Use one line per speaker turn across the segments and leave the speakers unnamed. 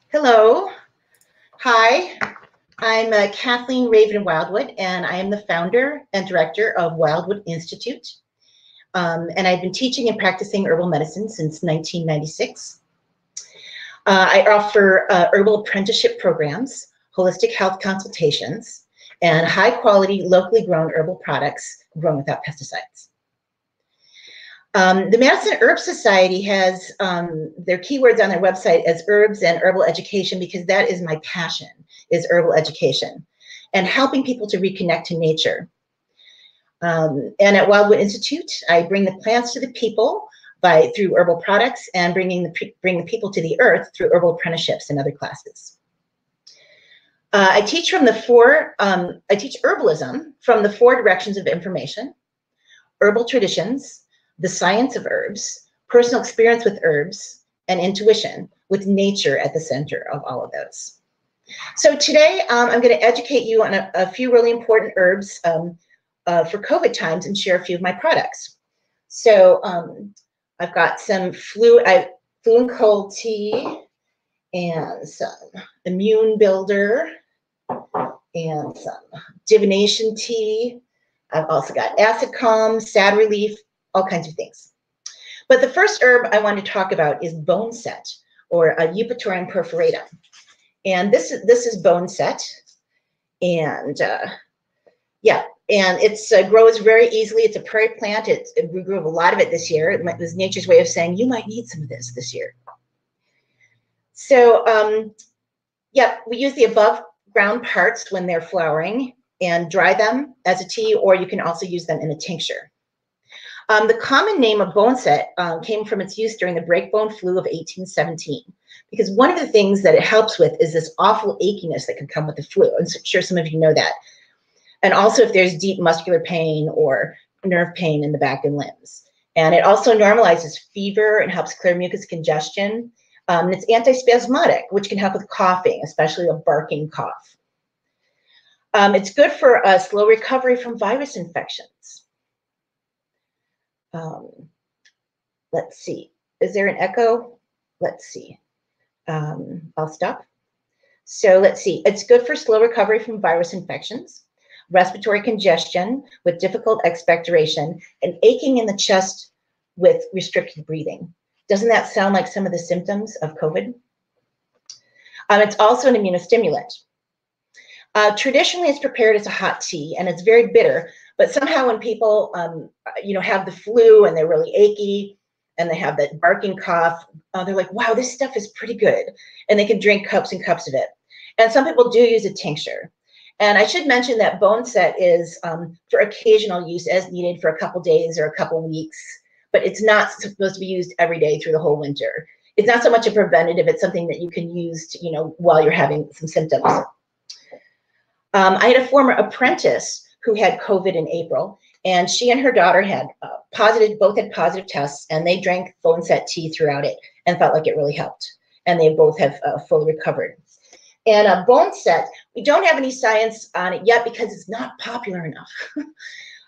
Hello. Hi. I'm Kathleen Raven Wildwood, and I am the founder and director of Wildwood Institute. And I've been teaching and practicing herbal medicine since 1996. I offer herbal apprenticeship programs, holistic health consultations, and high-quality, locally grown herbal products grown without pesticides. The Madison Herb Society has their keywords on their website as herbs and herbal education, because that is my passion, is herbal education and helping people to reconnect to nature. And at Wildwood Institute, I bring the plants to the people through herbal products, and bring the people to the earth through herbal apprenticeships and other classes. I teach herbalism from the 4 directions of information: herbal traditions, the science of herbs, personal experience with herbs, and intuition, with nature at the center of all of those. So today I'm going to educate you on a few really important herbs for COVID times, and share a few of my products. So I've got some flu and cold tea, and some immune builder, and some divination tea. I've also got acid calm, sad relief, all kinds of things. But the first herb I want to talk about is bone set, or a Eupatorium perforatum. And this is bone set, and yeah, and it grows very easily. It's a prairie plant. We grew a lot of it this year. It was nature's way of saying, you might need some of this year. So yeah, we use the above ground parts when they're flowering and dry them as a tea, or you can also use them in a tincture. The common name of bone set came from its use during the breakbone flu of 1817, because one of the things that it helps with is this awful achiness that can come with the flu. I'm sure some of you know that. And also if there's deep muscular pain or nerve pain in the back and limbs. And it also normalizes fever and helps clear mucus congestion. And it's antispasmodic, which can help with coughing, especially a barking cough. It's good for a slow recovery from virus infections. Let's see, is there an echo? Let's see, I'll stop. So let's see, it's good for slow recovery from virus infections, respiratory congestion with difficult expectoration, and aching in the chest with restricted breathing. Doesn't that sound like some of the symptoms of COVID? It's also an immunostimulant. Traditionally, it's prepared as a hot tea, and it's very bitter. But somehow when people, have the flu and they're really achy and they have that barking cough, they're like, wow, this stuff is pretty good. And they can drink cups and cups of it. And some people do use a tincture. And I should mention that bone set is for occasional use as needed for a couple days or a couple weeks, but it's not supposed to be used every day through the whole winter. It's not so much a preventative, it's something that you can use to, while you're having some symptoms. I had a former apprentice who had COVID in April, and she and her daughter had both had positive tests, and they drank bone set tea throughout it and felt like it really helped. And they both have fully recovered. And bone set, we don't have any science on it yet because it's not popular enough.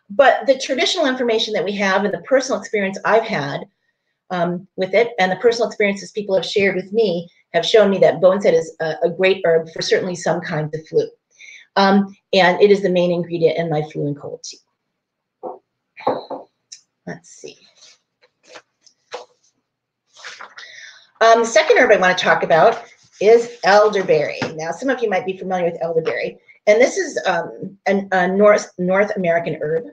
But the traditional information that we have and the personal experience I've had with it, and the personal experiences people have shared with me, have shown me that bone set is a great herb for certainly some kinds of flu. And it is the main ingredient in my flu and cold tea. Let's see. The second herb I want to talk about is elderberry. Now, some of you might be familiar with elderberry. And this is a North American herb.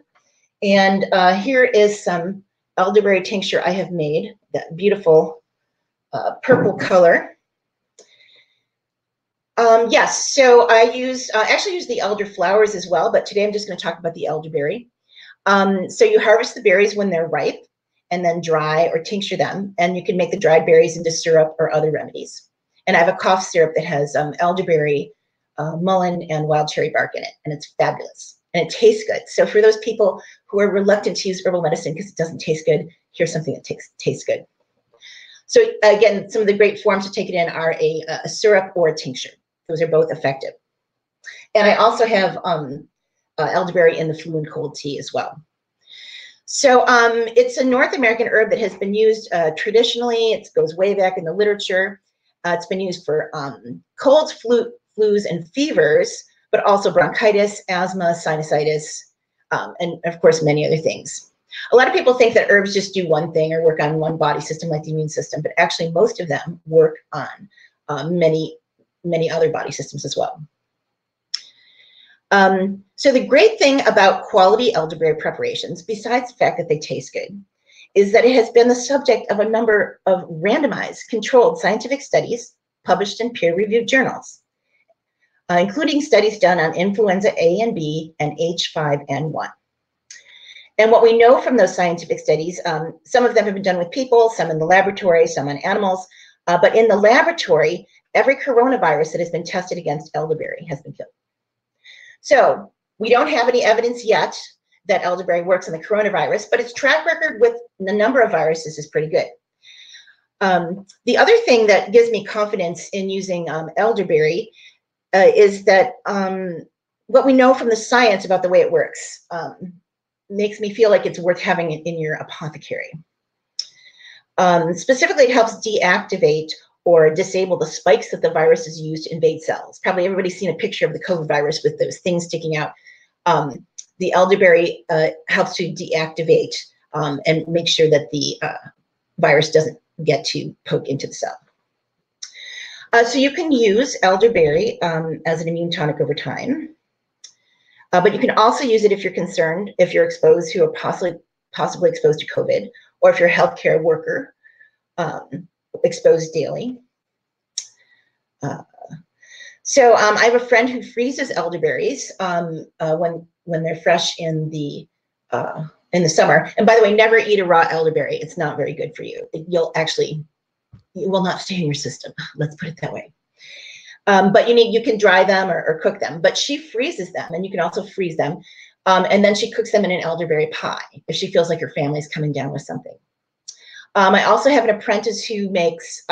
And here is some elderberry tincture I have made, that beautiful purple color. Yes, so I actually use the elder flowers as well, but today I'm just going to talk about the elderberry. So you harvest the berries when they're ripe, and then dry or tincture them, and you can make the dried berries into syrup or other remedies. And I have a cough syrup that has elderberry, mullein, and wild cherry bark in it, and it's fabulous, and it tastes good. So for those people who are reluctant to use herbal medicine because it doesn't taste good, here's something that tastes good. So again, some of the great forms to take it in are a syrup or a tincture. Those are both effective. And I also have elderberry in the flu and cold tea as well. So it's a North American herb that has been used traditionally. It goes way back in the literature. It's been used for colds, flus, and fevers, but also bronchitis, asthma, sinusitis, and of course, many other things. A lot of people think that herbs just do one thing or work on one body system like the immune system, but actually most of them work on many other body systems as well. So the great thing about quality elderberry preparations, besides the fact that they taste good, is that it has been the subject of a number of randomized, controlled scientific studies published in peer-reviewed journals, including studies done on influenza A and B and H5N1. And what we know from those scientific studies, some of them have been done with people, some in the laboratory, some on animals, but in the laboratory, every coronavirus that has been tested against elderberry has been killed. So we don't have any evidence yet that elderberry works on the coronavirus, but its track record with a number of viruses is pretty good. The other thing that gives me confidence in using elderberry is that what we know from the science about the way it works makes me feel like it's worth having it in your apothecary. Specifically, it helps deactivate or disable the spikes that the virus is used to invade cells. Probably everybody's seen a picture of the COVID virus with those things sticking out. The elderberry helps to deactivate and make sure that the virus doesn't get to poke into the cell. So you can use elderberry as an immune tonic over time, but you can also use it if you're concerned, if you're exposed to or possibly exposed to COVID, or if you're a healthcare worker exposed daily. So I have a friend who freezes elderberries when they're fresh in the summer. And by the way, never eat a raw elderberry. It's not very good for you. It will not stay in your system. Let's put it that way. But you can dry them or cook them. But she freezes them, and you can also freeze them. And then she cooks them in an elderberry pie if she feels like her family's coming down with something. I also have an apprentice who makes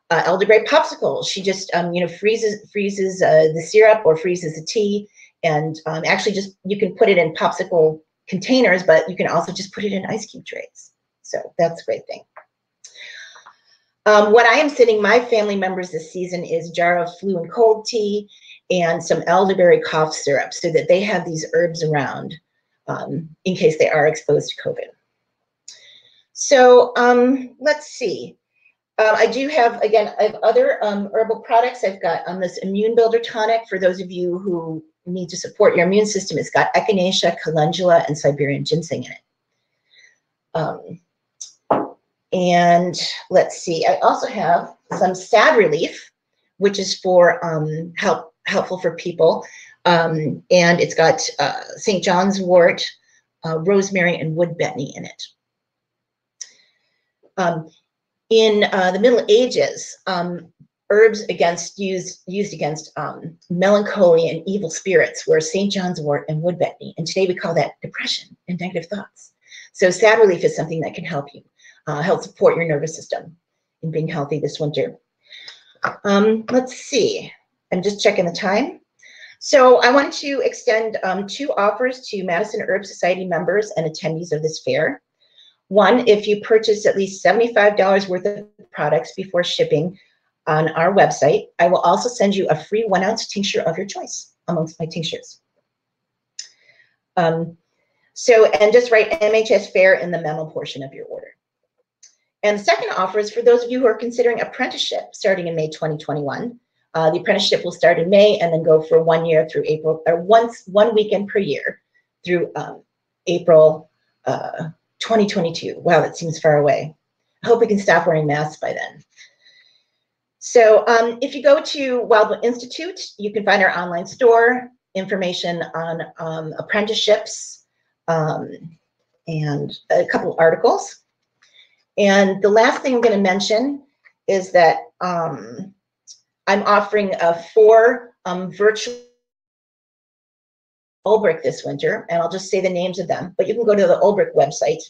elderberry popsicles. She just freezes the syrup or freezes the tea, and actually just you can put it in popsicle containers, but you can also just put it in ice cube trays. So that's a great thing. What I am sending my family members this season is a jar of flu and cold tea and some elderberry cough syrup so that they have these herbs around in case they are exposed to COVID. So let's see. I do have, again, I have other herbal products. I've got this immune builder tonic for those of you who need to support your immune system. It's got echinacea, calendula, and Siberian ginseng in it. And let's see, I also have some sad relief, which is for helpful for people. And it's got St. John's wort, rosemary, and wood betony in it. In the Middle Ages, herbs used against melancholy and evil spirits were St. John's wort and wood betony. And today we call that depression and negative thoughts. So sad relief is something that can help you, help support your nervous system in being healthy this winter. Let's see, I'm just checking the time. So I want to extend 2 offers to Madison Herb Society members and attendees of this fair. One, if you purchase at least $75 worth of products before shipping on our website, I will also send you a free 1-ounce tincture of your choice amongst my tinctures. And just write MHS Fair in the memo portion of your order. And the second offer is for those of you who are considering apprenticeship starting in May 2021. The apprenticeship will start in May and then go for 1 year through April, or one weekend per year through April 2022. Wow, that seems far away. I hope we can stop wearing masks by then. So if you go to Wildwood Institute, you can find our online store, information on apprenticeships, and a couple articles. And the last thing I'm going to mention is that I'm offering 4 virtual Ulbrich this winter, and I'll just say the names of them, but you can go to the Ulbrich website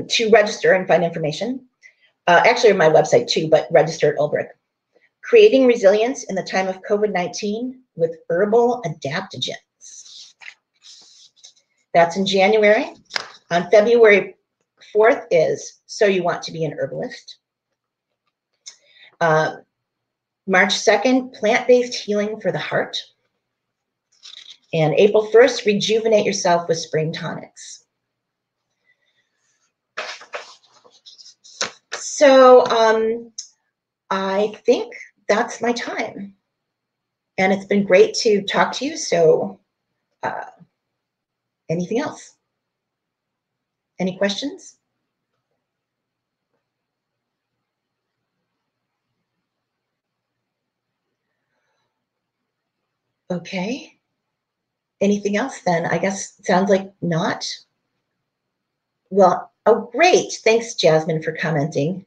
to register and find information. Actually, on my website too, but register at Ulbrich. Creating Resilience in the Time of COVID-19 with Herbal Adaptogens. That's in January. On February 4th is So You Want to Be an Herbalist. March 2nd, plant-based healing for the heart. And April 1st, rejuvenate yourself with spring tonics. So I think that's my time. And it's been great to talk to you. So anything else? Any questions? Okay. Anything else then? I guess it sounds like not. Well, oh, great. Thanks, Jasmine, for commenting.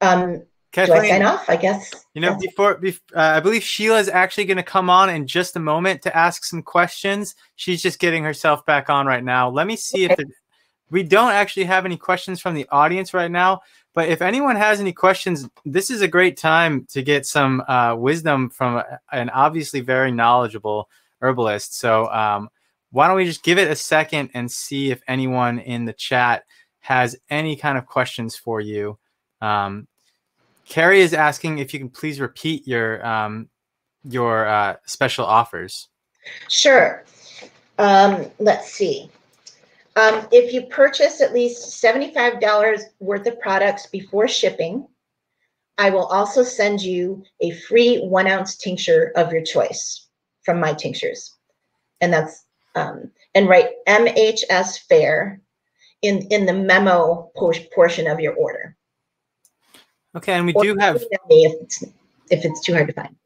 Kathleen,
do I sign off? I guess.
You know, before I believe Sheila is actually going to come on in just a moment to ask some questions. She's just getting herself back on right now. Let me see if we don't actually have any questions from the audience right now. But if anyone has any questions, this is a great time to get some wisdom from an obviously very knowledgeable herbalist. So why don't we just give it a second and see if anyone in the chat has any kind of questions for you. Carrie is asking if you can please repeat your special offers.
Sure. Let's see. If you purchase at least $75 worth of products before shipping, I will also send you a free 1 ounce tincture of your choice from my tinctures. And that's, and write MHS Fair in the memo portion of your order.
Okay, and we do have,
if it's too hard to find.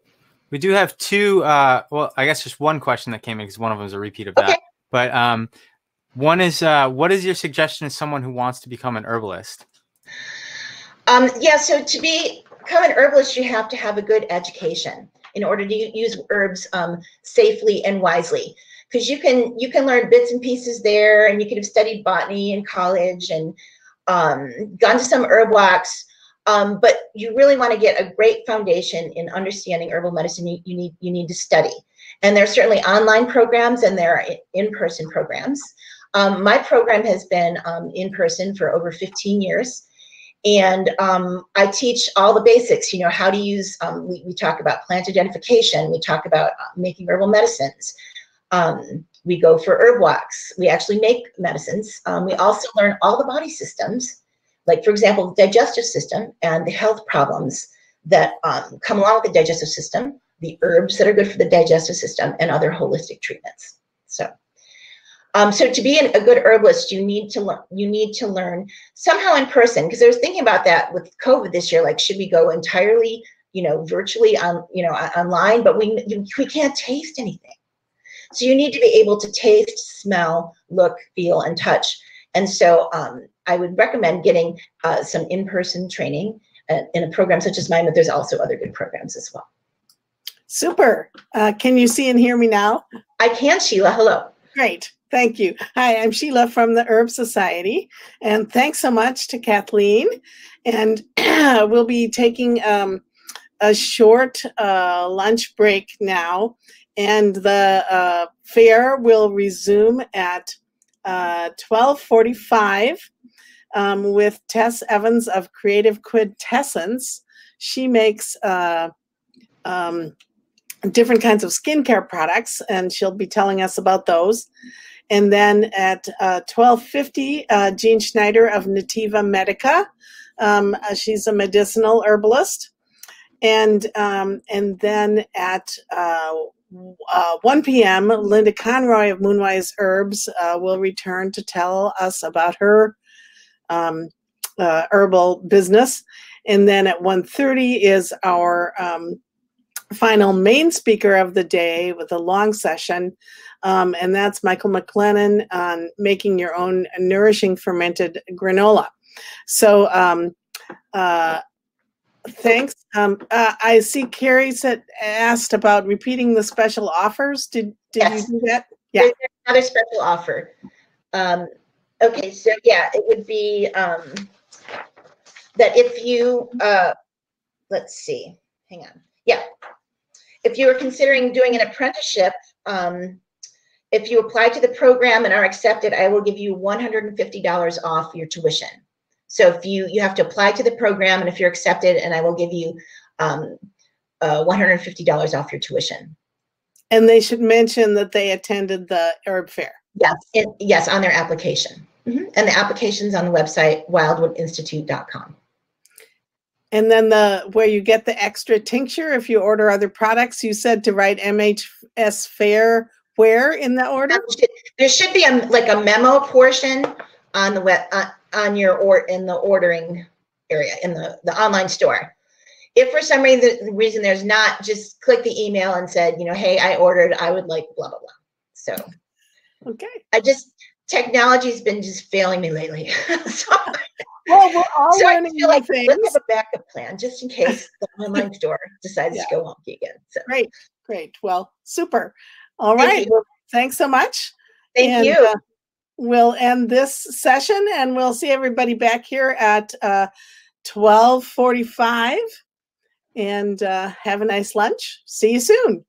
We do have two, well, I guess just one question that came in because one of them is a repeat of that. Okay. But one is, what is your suggestion as someone who wants to become an herbalist?
Yeah, so to become an herbalist, you have to have a good education in order to use herbs safely and wisely. Because you can learn bits and pieces there, and you could have studied botany in college and gone to some herb walks. But you really want to get a great foundation in understanding herbal medicine. You need to study. And there are certainly online programs and there are in-person programs. My program has been in person for over 15 years. And I teach all the basics, you know, how to use, we talk about plant identification. We talk about making herbal medicines. We go for herb walks. We actually make medicines. We also learn all the body systems. Like, for example, the digestive system and the health problems that come along with the digestive system, the herbs that are good for the digestive system, and other holistic treatments. So, so to be a good herbalist, you need to learn somehow in person. Because I was thinking about that with COVID this year. Like, should we go entirely, you know, virtually on, you know, online? But we can't taste anything. So you need to be able to taste, smell, look, feel, and touch. And so I would recommend getting some in-person training in a program such as mine, but there's also other good programs as well.
Super. Can you see and hear me now?
I can, Sheila. Hello.
Great. Thank you. Hi, I'm Sheila from the Herb Society. And thanks so much to Kathleen. And we'll be taking a short lunch break now. And the fair will resume at 12:45 with Tess Evans of Creative Quintessence. She makes different kinds of skincare products, and she'll be telling us about those. And then at 12:50, Jean Schneider of Nativa Medica. She's a medicinal herbalist. And then at 1 p.m., Linda Conroy of Moonwise Herbs will return to tell us about her herbal business. And then at 1:30 is our final main speaker of the day with a long session. And that's Michael McLennan on making your own nourishing fermented granola. So thanks. I see Carrie asked about repeating the special offers. Did
yes.
You do that? Yeah.
There's another special offer. Okay, so yeah, it would be that if you, let's see, hang on. Yeah, if you were considering doing an apprenticeship, if you apply to the program and are accepted, I will give you $150 off your tuition. So if you have to apply to the program, and if you're accepted, and I will give you $150 off your tuition.
And they should mention that they attended the herb fair.
Yes, yes, on their application. And the application's on the website, WildwoodInstitute.com.
And then where you get the extra tincture if you order other products, you said to write MHS Fair where in the order?
There should be like a memo portion on the web in the ordering area in the online store. If for some reason there's not, just click the email and said, hey, I ordered, I would like blah blah blah. So
okay.
Technology's been just failing me lately.
Well, we're all learning
I feel like
things.
Let's have a backup plan just in case the online store decides to go wonky again. So.
Great. Well, super. All right. Well, thanks so much.
Thank you.
We'll end this session and we'll see everybody back here at 12:45. And have a nice lunch. See you soon.